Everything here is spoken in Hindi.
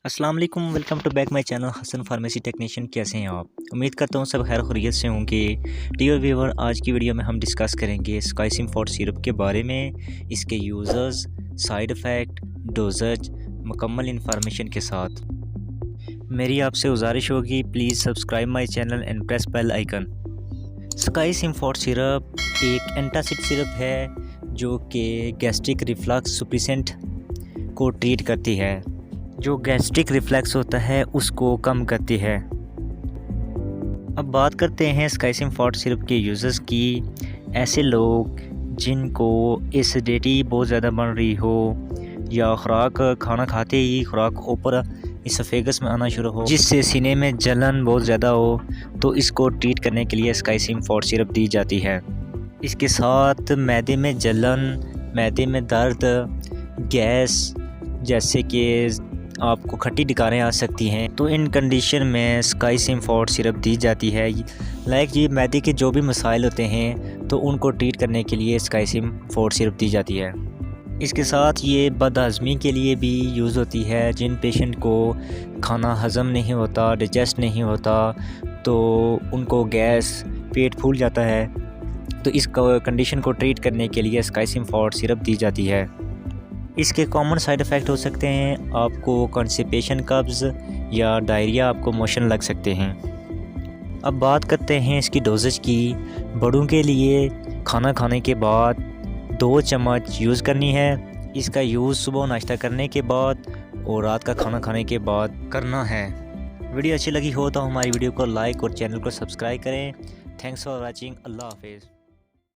अस्सलाम वालेकुम, welcome to back my channel Hasan pharmacy technician. कैसे हैं आप? उम्मीद करता हूँ सब खैर खैरियत से होंगे। डियर व्यूअर, आज की वीडियो में हम डिस्कस करेंगे स्काईसिम फोर्ट सिरप के बारे में, इसके यूज़र्स, साइड इफ़ेक्ट, डोजेज, मुकम्मल इन्फॉर्मेशन के साथ। मेरी आपसे गुजारिश होगी, please subscribe my channel and press bell icon. Skycim forte syrup एक एंटासिड सिरप है जो कि गैस्ट्रिक रिफ्लक्स सुप्रीसेंट को ट्रीट करती है, जो गैस्ट्रिक रिफ्लेक्स होता है उसको कम करती है। अब बात करते हैं स्काईसिम फोर्ट सिरप के यूज़र्स की। ऐसे लोग जिनको एसिडिटी बहुत ज़्यादा बन रही हो या खुराक खाना खाते ही खुराक ऊपर इसोफेगस में आना शुरू हो, जिससे सीने में जलन बहुत ज़्यादा हो, तो इसको ट्रीट करने के लिए स्काईसिम फोर्ट सिरप दी जाती है। इसके साथ मैदे में जलन, मैदे में दर्द, गैस, जैसे कि आपको खट्टी डकारें आ सकती हैं, तो इन कंडीशन में स्काईसिम फोर्ट सिरप दी जाती है। लाइक ये मैदे के जो भी मसाइल होते हैं तो उनको ट्रीट करने के लिए स्काईसिम फोर्ट सिरप दी जाती है। इसके साथ ये बदहज़मी के लिए भी यूज़ होती है। जिन पेशेंट को खाना हज़म नहीं होता, डाइजेस्ट नहीं होता, तो उनको गैस, पेट फूल जाता है, तो इस कंडीशन को ट्रीट करने के लिए स्काईसिम फोर्ट सिरप दी जाती है। इसके कॉमन साइड इफ़ेक्ट हो सकते हैं, आपको कॉन्स्टिपेशन, कब्ज़ या डायरिया, आपको मोशन लग सकते हैं। अब बात करते हैं इसकी डोजेज की। बड़ों के लिए खाना खाने के बाद 2 चम्मच यूज़ करनी है। इसका यूज़ सुबह नाश्ता करने के बाद और रात का खाना खाने के बाद करना है। वीडियो अच्छी लगी हो तो हमारी वीडियो को लाइक और चैनल को सब्सक्राइब करें। Thanks for watching. अल्लाह हाफिज़।